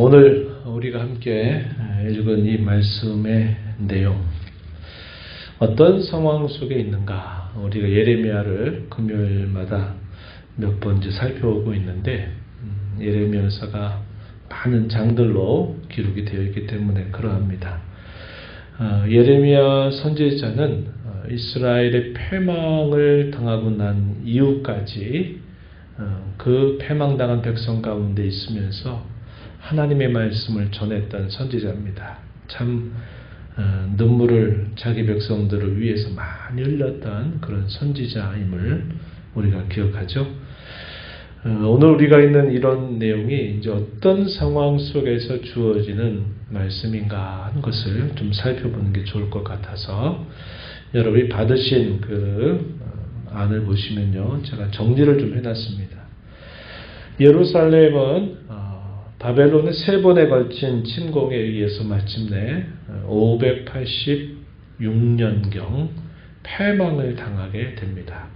오늘 우리가 함께 읽은 이 말씀의 내용, 어떤 상황 속에 있는가, 우리가 예레미야를 금요일마다 몇 번째 살펴보고 있는데, 예레미야서가 많은 장들로 기록이 되어 있기 때문에 그러합니다. 예레미야 선지자는 이스라엘의 패망을 당하고 난 이후까지 그 패망당한 백성 가운데 있으면서 하나님의 말씀을 전했던 선지자입니다. 참 눈물을 자기 백성들을 위해서 많이 흘렸던 그런 선지자임을 우리가 기억하죠. 오늘 우리가 있는 이런 내용이 이제 어떤 상황 속에서 주어지는 말씀인가 하는 것을 좀 살펴보는 게 좋을 것 같아서 여러분이 받으신 그 안을 보시면요, 제가 정리를 좀 해놨습니다. 예루살렘은 바벨론의 3번에 걸친 침공에 의해서 마침내 586년경 패망을 당하게 됩니다.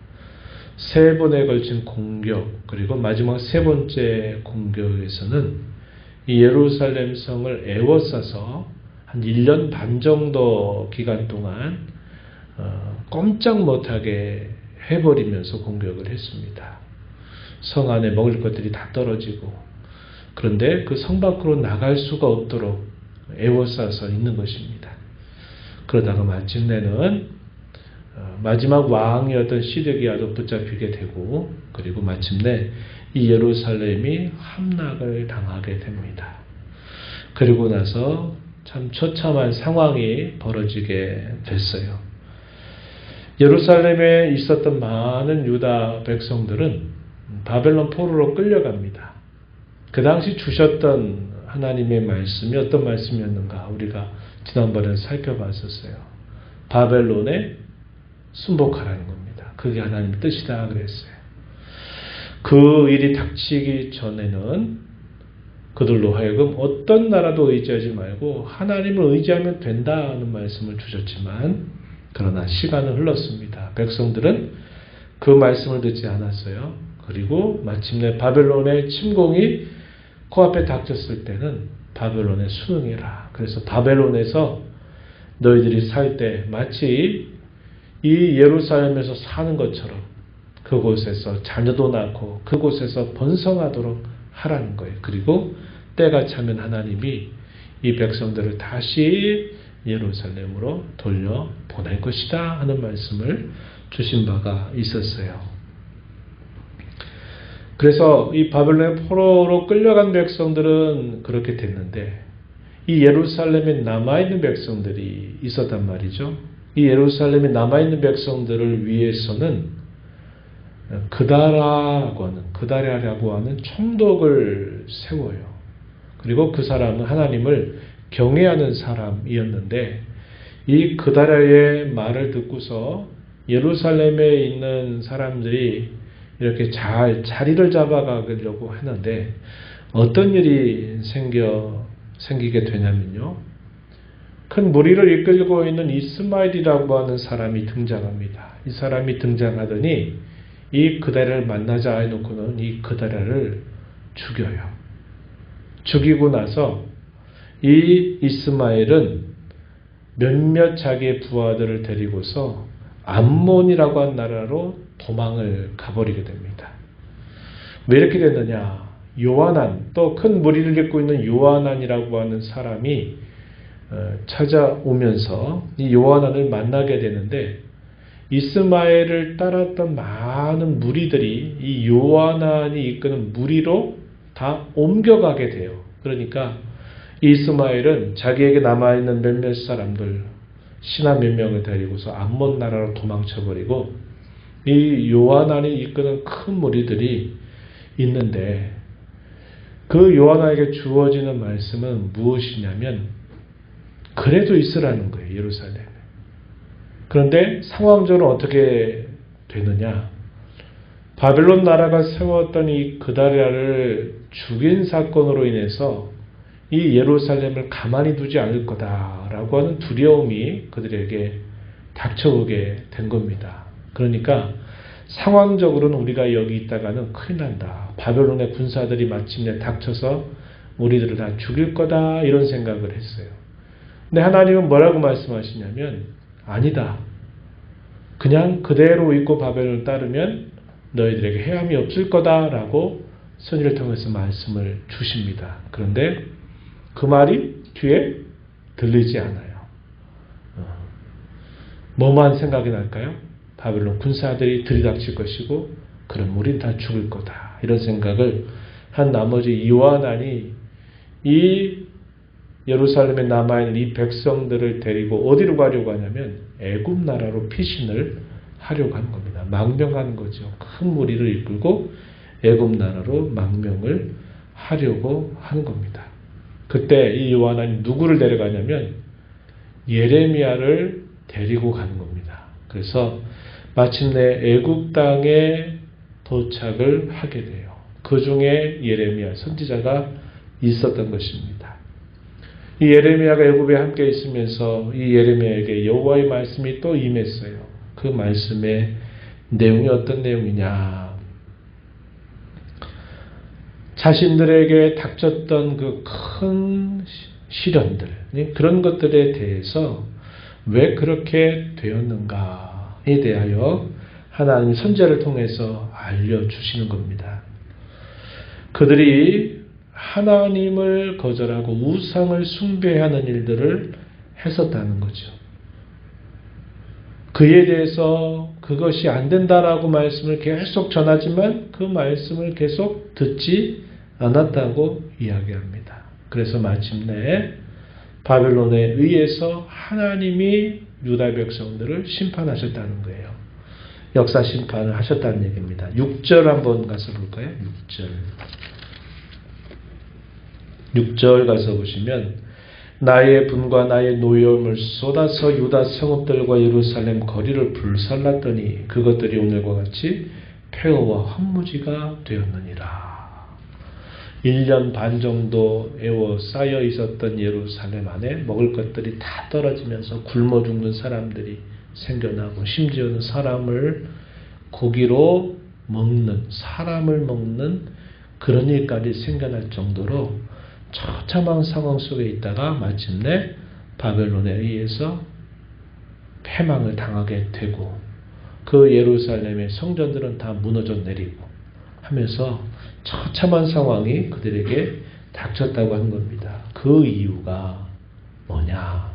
3번에 걸친 공격, 그리고 마지막 3번째 공격에서는 이 예루살렘 성을 에워싸서 한 1년 반 정도 기간 동안 꼼짝 못하게 해버리면서 공격을 했습니다. 성 안에 먹을 것들이 다 떨어지고, 그런데 그 성 밖으로 나갈 수가 없도록 에워싸서 있는 것입니다. 그러다가 마침내는 마지막 왕이었던 시드기야도 붙잡히게 되고, 그리고 마침내 이 예루살렘이 함락을 당하게 됩니다. 그리고 나서 참 처참한 상황이 벌어지게 됐어요. 예루살렘에 있었던 많은 유다 백성들은 바벨론 포로로 끌려갑니다. 그 당시 주셨던 하나님의 말씀이 어떤 말씀이었는가 우리가 지난번에 살펴봤었어요. 바벨론에 순복하라는 겁니다. 그게 하나님의 뜻이다 그랬어요. 그 일이 닥치기 전에는 그들로 하여금 어떤 나라도 의지하지 말고 하나님을 의지하면 된다는 말씀을 주셨지만, 그러나 시간은 흘렀습니다. 백성들은 그 말씀을 듣지 않았어요. 그리고 마침내 바벨론의 침공이 코앞에 닥쳤을 때는 바벨론에 순응해라. 그래서 바벨론에서 너희들이 살 때 마치 이 예루살렘에서 사는 것처럼 그곳에서 자녀도 낳고 그곳에서 번성하도록 하라는 거예요. 그리고 때가 차면 하나님이 이 백성들을 다시 예루살렘으로 돌려보낼 것이다 하는 말씀을 주신 바가 있었어요. 그래서 이 바벨론의 포로로 끌려간 백성들은 그렇게 됐는데, 이 예루살렘에 남아있는 백성들이 있었단 말이죠. 이 예루살렘에 남아있는 백성들을 위해서는 그다랴라고 하는 총독을 세워요. 그리고 그 사람은 하나님을 경외하는 사람이었는데, 이 그다랴의 말을 듣고서 예루살렘에 있는 사람들이 이렇게 잘 자리를 잡아가려고 하는데 어떤 일이 생기게 되냐면요, 큰 무리를 이끌고 있는 이스마엘이라고 하는 사람이 등장합니다. 이 사람이 등장하더니 이 그다랴를 만나자 해놓고는 이 그다랴를 죽여요. 죽이고 나서 이 이스마엘은 몇몇 자기의 부하들을 데리고서 암몬이라고 한 나라로 도망을 가버리게 됩니다. 왜 이렇게 됐느냐? 요하난, 또 큰 무리를 잇고 있는 요하난이라고 하는 사람이 찾아오면서 이 요하난을 만나게 되는데, 이스마엘을 따랐던 많은 무리들이 이 요하난이 이끄는 무리로 다 옮겨가게 돼요. 그러니까 이스마엘은 자기에게 남아있는 몇몇 사람들, 신하 몇 명을 데리고서 암몬 나라로 도망쳐버리고, 이 요하난이 이끄는 큰 무리들이 있는데, 그 요하난에게 주어지는 말씀은 무엇이냐면 그래도 있으라는 거예요, 예루살렘에. 그런데 상황적으로 어떻게 되느냐? 바벨론 나라가 세웠던 이 그다랴를 죽인 사건으로 인해서 이 예루살렘을 가만히 두지 않을 거다라고 하는 두려움이 그들에게 닥쳐오게 된 겁니다. 그러니까 상황적으로는 우리가 여기 있다가는 큰일 난다. 바벨론의 군사들이 마침내 닥쳐서 우리들을 다 죽일 거다 이런 생각을 했어요. 근데 하나님은 뭐라고 말씀하시냐면 아니다. 그냥 그대로 있고 바벨론을 따르면 너희들에게 해함이 없을 거다라고 선지를 통해서 말씀을 주십니다. 그런데 그 말이 뒤에 들리지 않아요. 뭐만 생각이 날까요? 바벨론 군사들이 들이닥칠 것이고 그럼 우린 다 죽을 거다. 이런 생각을 한 나머지 요한안이 이 예루살렘에 남아있는 이 백성들을 데리고 어디로 가려고 하냐면 애굽 나라로 피신을 하려고 하는 겁니다. 망명하는 거죠. 큰 무리를 이끌고 애굽 나라로 망명을 하려고 하는 겁니다. 그때 이 요한안이 누구를 데려가냐면 예레미야를 데리고 가는 겁니다. 그래서 마침내 애굽 땅에 도착을 하게 돼요. 그 중에 예레미야 선지자가 있었던 것입니다. 이 예레미야가 애굽에 함께 있으면서 이 예레미야에게 여호와의 말씀이 또 임했어요. 그 말씀의 내용이 어떤 내용이냐? 자신들에게 닥쳤던 그 큰 시련들, 그런 것들에 대해서 왜 그렇게 되었는가에 대하여 하나님 선지자를 통해서 알려주시는 겁니다. 그들이 하나님을 거절하고 우상을 숭배하는 일들을 했었다는 거죠. 그에 대해서 그것이 안 된다라고 말씀을 계속 전하지만 그 말씀을 계속 듣지 않았다고 이야기합니다. 그래서 마침내 바벨론에 의해서 하나님이 유다 백성들을 심판하셨다는 거예요. 역사 심판을 하셨다는 얘기입니다. 6절 한번 가서 볼까요? 6절 가서 보시면 나의 분과 나의 노여움을 쏟아서 유다 성읍들과 예루살렘 거리를 불살랐더니 그것들이 오늘과 같이 폐허와 헛무지가 되었느니라. 1년 반 정도 에워 쌓여 있었던 예루살렘 안에 먹을 것들이 다 떨어지면서 굶어 죽는 사람들이 생겨나고 심지어는 사람을 고기로 먹는, 사람을 먹는 그런 일까지 생겨날 정도로 처참한 상황 속에 있다가 마침내 바벨론에 의해서 패망을 당하게 되고 그 예루살렘의 성전들은 다 무너져 내리고 하면서 처참한 상황이 그들에게 닥쳤다고 하는 겁니다. 그 이유가 뭐냐?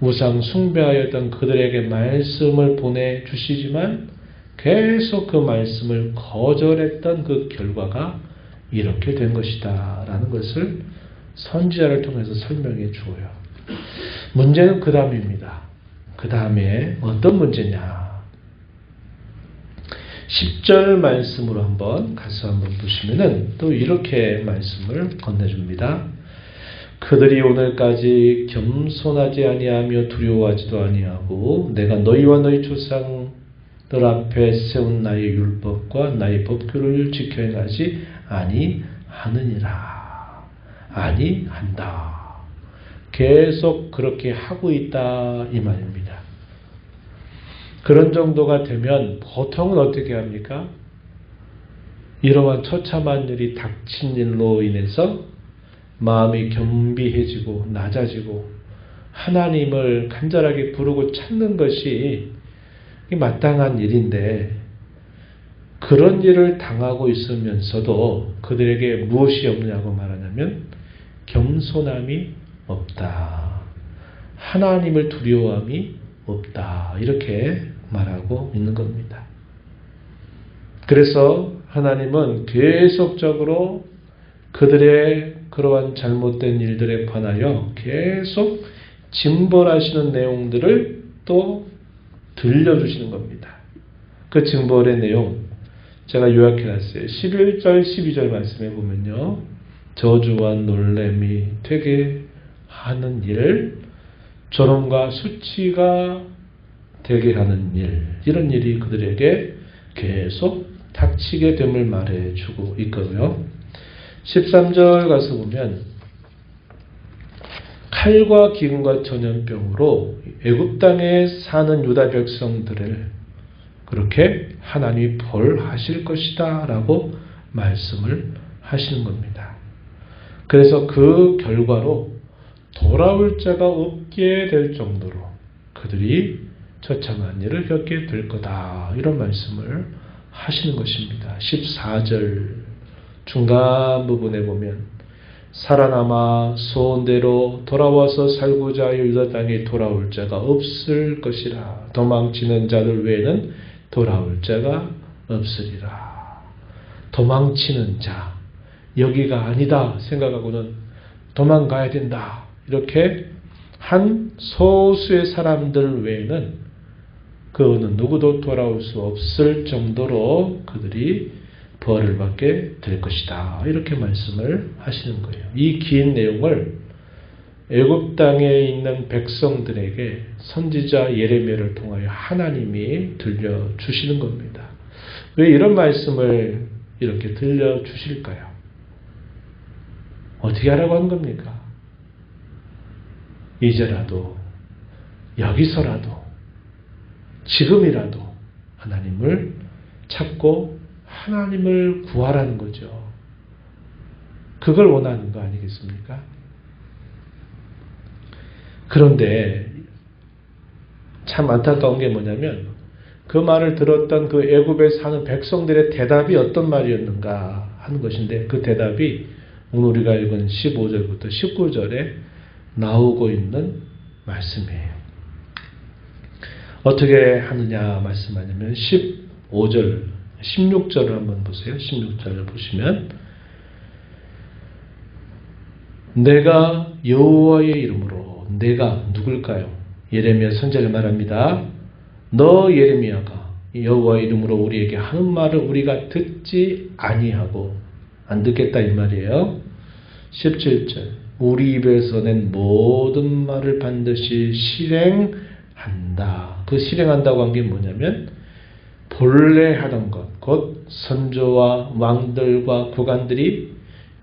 우상 숭배하였던 그들에게 말씀을 보내주시지만 계속 그 말씀을 거절했던 그 결과가 이렇게 된 것이다 라는 것을 선지자를 통해서 설명해 주어요. 문제는 그 다음입니다. 그 다음에 어떤 문제냐? 10절 말씀으로 한번 가서 한번 보시면은 또 이렇게 말씀을 건네줍니다. 그들이 오늘까지 겸손하지 아니하며 두려워하지도 아니하고 내가 너희와 너희 조상들 앞에 세운 나의 율법과 나의 법규를 지켜 행하지 아니하느니라. 아니한다. 계속 그렇게 하고 있다 이 말입니다. 그런 정도가 되면 보통은 어떻게 합니까? 이러한 처참한 일이 닥친 일로 인해서 마음이 겸비해지고 낮아지고 하나님을 간절하게 부르고 찾는 것이 마땅한 일인데 그런 일을 당하고 있으면서도 그들에게 무엇이 없느냐고 말하냐면 겸손함이 없다. 하나님을 두려워함이 없다. 이렇게 말하고 있는 겁니다. 그래서 하나님은 계속적으로 그들의 그러한 잘못된 일들에 관하여 계속 징벌하시는 내용들을 또 들려주시는 겁니다. 그 징벌의 내용 제가 요약해놨어요. 11절 12절 말씀에 보면요. 저주와 놀램이 되게 하는 일, 조롱과 수치가 되게 하는 일, 이런 일이 그들에게 계속 닥치게 됨을 말해주고 있고요. 13절 가서 보면 칼과 기근과 전염병으로 애굽 땅에 사는 유다 백성들을 그렇게 하나님이 벌하실 것이다 라고 말씀을 하시는 겁니다. 그래서 그 결과로 돌아올 자가 없게 될 정도로 그들이 처참한 일을 겪게 될 거다. 이런 말씀을 하시는 것입니다. 14절 중간 부분에 보면 살아남아 소원대로 돌아와서 살고자 하여 유다 땅에 돌아올 자가 없을 것이라. 도망치는 자들 외에는 돌아올 자가 없으리라. 도망치는 자, 여기가 아니다 생각하고는 도망가야 된다. 이렇게 한 소수의 사람들 외에는 그 어느 누구도 돌아올 수 없을 정도로 그들이 벌을 받게 될 것이다. 이렇게 말씀을 하시는 거예요. 이 긴 내용을 애굽 땅에 있는 백성들에게 선지자 예레미야를 통하여 하나님이 들려주시는 겁니다. 왜 이런 말씀을 이렇게 들려주실까요? 어떻게 하라고 한 겁니까? 이제라도, 여기서라도, 지금이라도 하나님을 찾고 하나님을 구하라는 거죠. 그걸 원하는 거 아니겠습니까? 그런데 참 안타까운 게 뭐냐면 그 말을 들었던 그 애굽에 사는 백성들의 대답이 어떤 말이었는가 하는 것인데 그 대답이 오늘 우리가 읽은 15절부터 19절에 나오고 있는 말씀이에요. 어떻게 하느냐 말씀하냐면 15절, 16절을 한번 보세요. 16절을 보시면 내가 여호와의 이름으로, 내가 누굴까요? 예레미야 선지자를 말합니다. 너 예레미야가 여호와의 이름으로 우리에게 하는 말을 우리가 듣지 아니하고 안 듣겠다 이 말이에요. 17절 우리 입에서 낸 모든 말을 반드시 실행한다. 그 실행한다고 한 게 뭐냐면 본래 하던 것, 곧 선조와 왕들과 국왕들이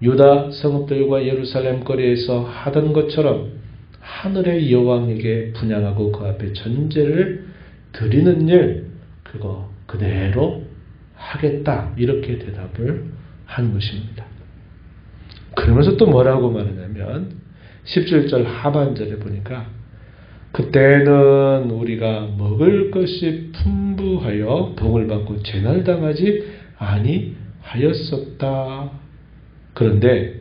유다 성읍들과 예루살렘 거리에서 하던 것처럼 하늘의 여왕에게 분향하고 그 앞에 전제를 드리는 일, 그거 그대로 하겠다. 이렇게 대답을 한 것입니다. 그러면서 또 뭐라고 말하냐면 17절 하반절에 보니까 그때는 우리가 먹을 것이 풍부하여 복을 받고 재난을 당하지 아니하였었다. 그런데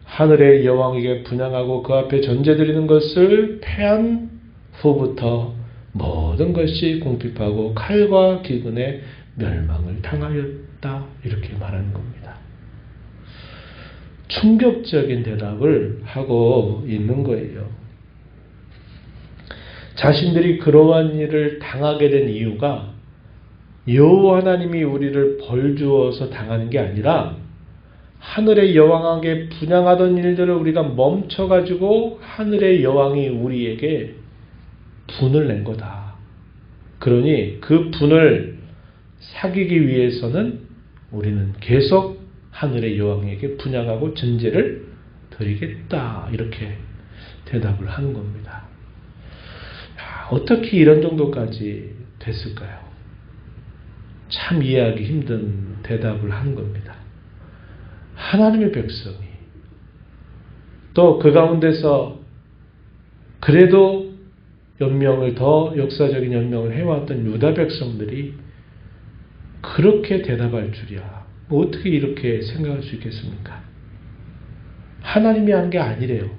하늘의 여왕에게 분향하고 그 앞에 전제드리는 것을 패한 후부터 모든 것이 궁핍하고 칼과 기근에 멸망을 당하였다. 이렇게 말하는 겁니다. 충격적인 대답을 하고 있는 거예요. 자신들이 그러한 일을 당하게 된 이유가 여호와 하나님이 우리를 벌 주어서 당하는 게 아니라 하늘의 여왕에게 분향하던 일들을 우리가 멈춰가지고 하늘의 여왕이 우리에게 분을 낸 거다. 그러니 그 분을 사귀기 위해서는 우리는 계속 하늘의 여왕에게 분향하고 전제를 드리겠다. 이렇게 대답을 하는 겁니다. 어떻게 이런 정도까지 됐을까요? 참 이해하기 힘든 대답을 하는 겁니다. 하나님의 백성이 또 그 가운데서 그래도 연명을 더 역사적인 연명을 해왔던 유다 백성들이 그렇게 대답할 줄이야. 어떻게 이렇게 생각할 수 있겠습니까? 하나님이 한 게 아니래요.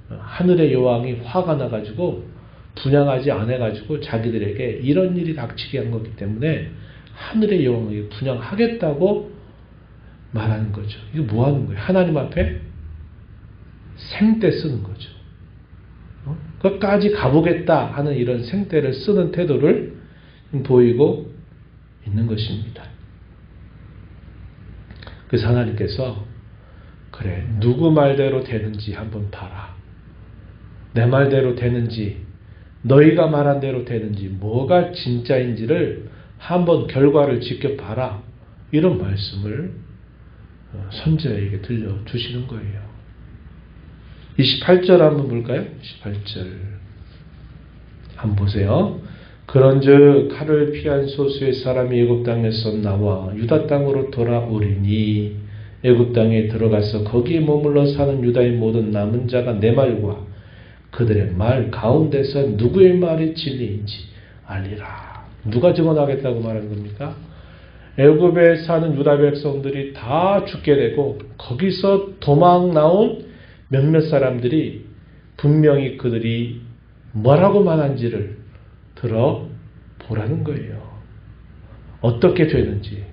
하늘의 여왕이 화가 나가지고 분향하지 않아가지고 자기들에게 이런 일이 닥치게 한 거기 때문에 하늘의 여왕에게 분향하겠다고 말하는 거죠. 이거 뭐 하는 거예요? 하나님 앞에 생떼 쓰는 거죠. 끝까지 가보겠다 하는 이런 생떼를 쓰는 태도를 보이고 있는 것입니다. 그래서 하나님께서 그래 누구 말대로 되는지 한번 봐라. 내 말대로 되는지 너희가 말한 대로 되는지 뭐가 진짜인지를 한번 결과를 지켜봐라. 이런 말씀을 선지자에게 들려주시는 거예요. 28절 한번 볼까요? 28절 한번 보세요. 그런즉 칼을 피한 소수의 사람이 애굽 땅에서 나와 유다 땅으로 돌아오리니 애굽 땅에 들어가서 거기에 머물러 사는 유다의 모든 남은 자가 내 말과 그들의 말 가운데서 누구의 말이 진리인지 알리라. 누가 증언하겠다고 말하는 겁니까? 애굽에 사는 유다 백성들이 다 죽게 되고 거기서 도망 나온 몇몇 사람들이 분명히 그들이 뭐라고 말한지를 들어보라는 거예요. 어떻게 되는지,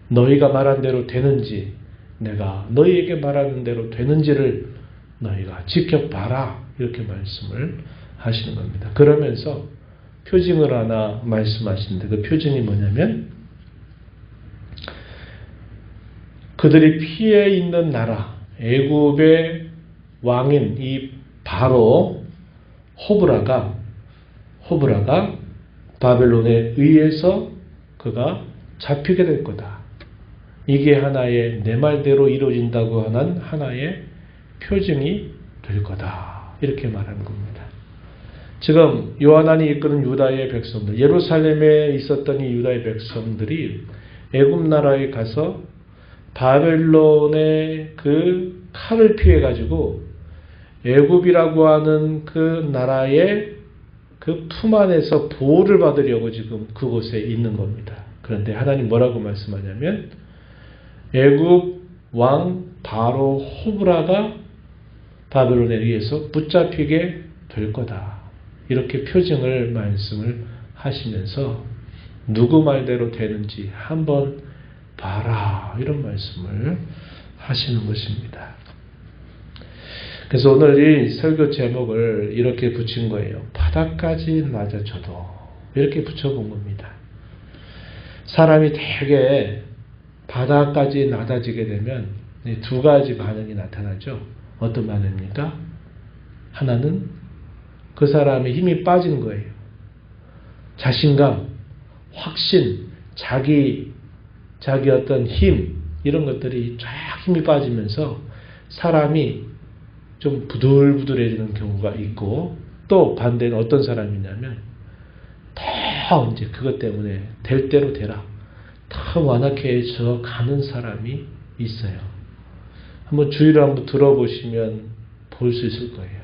너희가 말한 대로 되는지, 내가 너희에게 말하는 대로 되는지를 너희가 지켜봐라. 이렇게 말씀을 하시는 겁니다. 그러면서 표징을 하나 말씀하시는데 그 표징이 뭐냐면 그들이 피해 있는 나라 애굽의 왕인 이 바로 호브라가 바벨론에 의해서 그가 잡히게 될 거다. 이게 하나의 내 말대로 이루어진다고 하는 하나의 표징이 될 거다. 이렇게 말하는 겁니다. 지금 요한안이 이끄는 유다의 백성들, 예루살렘에 있었던 이 유다의 백성들이 애굽 나라에 가서 바벨론의 그 칼을 피해 가지고 애굽이라고 하는 그 나라의 그 품 안에서 보호를 받으려고 지금 그곳에 있는 겁니다. 그런데 하나님 뭐라고 말씀하냐면 애굽 왕 바로 호브라가 바벨론에 의해서 붙잡히게 될 거다. 이렇게 표징을 말씀을 하시면서 누구 말대로 되는지 한번 봐라. 이런 말씀을 하시는 것입니다. 그래서 오늘 이 설교 제목을 이렇게 붙인 거예요. 바닥까지 낮아져도. 이렇게 붙여본 겁니다. 사람이 되게 바닥까지 낮아지게 되면 두 가지 반응이 나타나죠. 어떤 반응입니까? 하나는 그 사람의 힘이 빠지는 거예요. 자신감, 확신, 자기 어떤 힘, 이런 것들이 쫙 힘이 빠지면서 사람이 좀 부들부들해지는 경우가 있고, 또 반대는 어떤 사람이냐면 더 이제 그것 때문에 될 대로 되라, 더 완악해져 가는 사람이 있어요. 한번 주의를 한번 들어보시면 볼 수 있을 거예요.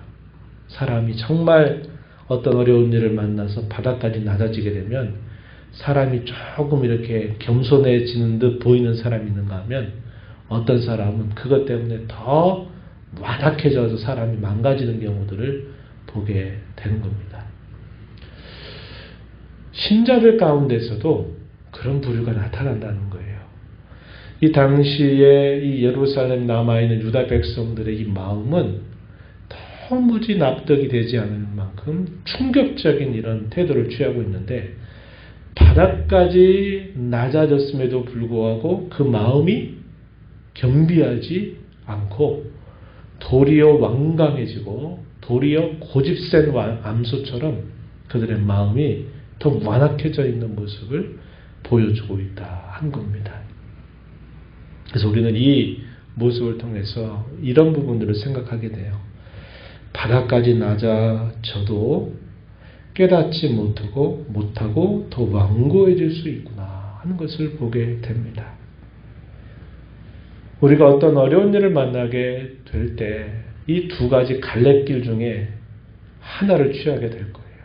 사람이 정말 어떤 어려운 일을 만나서 바닥까지 낮아지게 되면 사람이 조금 이렇게 겸손해지는 듯 보이는 사람이 있는가 하면 어떤 사람은 그것 때문에 더 완악해져서 사람이 망가지는 경우들을 보게 되는 겁니다. 신자들 가운데서도 그런 부류가 나타난다는 거예요. 이 당시에 이 예루살렘 남아있는 유다 백성들의 이 마음은 도무지 납득이 되지 않을 만큼 충격적인 이런 태도를 취하고 있는데 바닥까지 낮아졌음에도 불구하고 그 마음이 겸비하지 않고 도리어 완강해지고 도리어 고집센 암소처럼 그들의 마음이 더 완악해져 있는 모습을 보여주고 있다 한 겁니다. 그래서 우리는 이 모습을 통해서 이런 부분들을 생각하게 돼요. 바닥까지 낮아져도 깨닫지 못하고 더 완고해질 수 있구나 하는 것을 보게 됩니다. 우리가 어떤 어려운 일을 만나게 될 때 이 두 가지 갈래길 중에 하나를 취하게 될 거예요.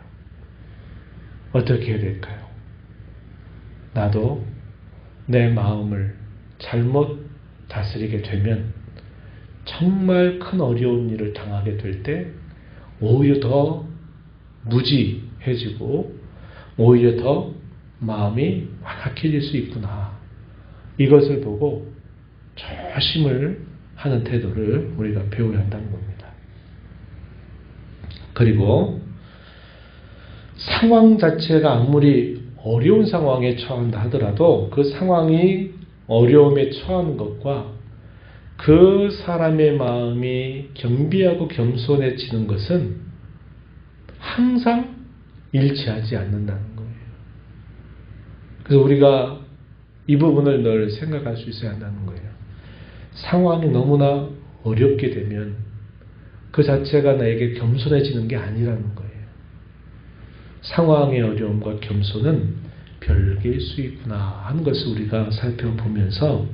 어떻게 해야 될까요? 나도 내 마음을 잘못 다스리게 되면 정말 큰 어려운 일을 당하게 될 때 오히려 더 무지해지고 오히려 더 마음이 완악해질 수 있구나. 이것을 보고 조심을 하는 태도를 우리가 배워야 한다는 겁니다. 그리고 상황 자체가 아무리 어려운 상황에 처한다 하더라도 그 상황이 어려움에 처한 것과 그 사람의 마음이 겸비하고 겸손해지는 것은 항상 일치하지 않는다는 거예요. 그래서 우리가 이 부분을 늘 생각할 수 있어야 한다는 거예요. 상황이 너무나 어렵게 되면 그 자체가 나에게 겸손해지는 게 아니라는 거예요. 상황의 어려움과 겸손은 별개일 수 있구나 하는 것을 우리가 살펴보면서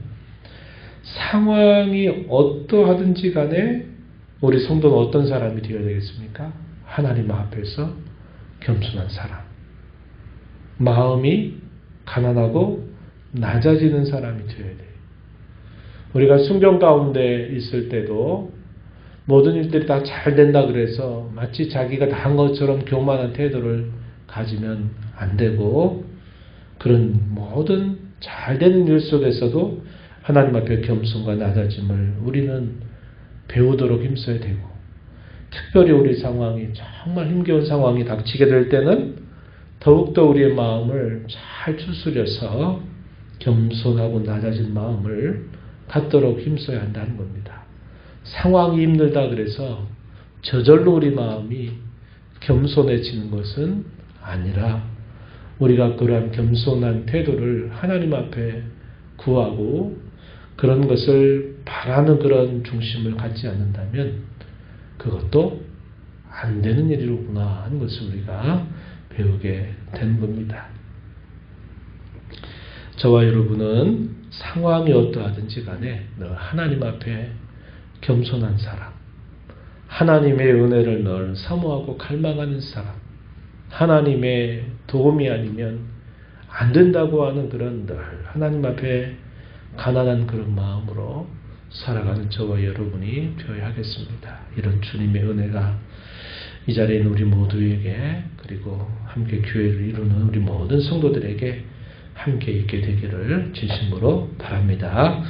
상황이 어떠하든지 간에 우리 성도는 어떤 사람이 되어야 되겠습니까? 하나님 앞에서 겸손한 사람. 마음이 가난하고 낮아지는 사람이 되어야 돼요. 우리가 순경 가운데 있을 때도 모든 일들이 다 잘 된다 그래서 마치 자기가 다 한 것처럼 교만한 태도를 가지면 안 되고, 그런 모든 잘 되는 일 속에서도 하나님 앞에 겸손과 낮아짐을 우리는 배우도록 힘써야 되고, 특별히 우리 상황이 정말 힘겨운 상황이 닥치게 될 때는 더욱더 우리의 마음을 잘 추스려서 겸손하고 낮아진 마음을 갖도록 힘써야 한다는 겁니다. 상황이 힘들다 그래서 저절로 우리 마음이 겸손해지는 것은 아니라, 우리가 그러한 겸손한 태도를 하나님 앞에 구하고 그런 것을 바라는 그런 중심을 갖지 않는다면 그것도 안 되는 일이로구나 하는 것을 우리가 배우게 되는 겁니다. 저와 여러분은 상황이 어떠하든지 간에 늘 하나님 앞에 겸손한 사람, 하나님의 은혜를 늘 사모하고 갈망하는 사람, 하나님의 도움이 아니면 안 된다고 하는 그런 늘 하나님 앞에 가난한 그런 마음으로 살아가는 저와 여러분이 되어야 하겠습니다. 이런 주님의 은혜가 이 자리에 있는 우리 모두에게, 그리고 함께 교회를 이루는 우리 모든 성도들에게 함께 있게 되기를 진심으로 바랍니다.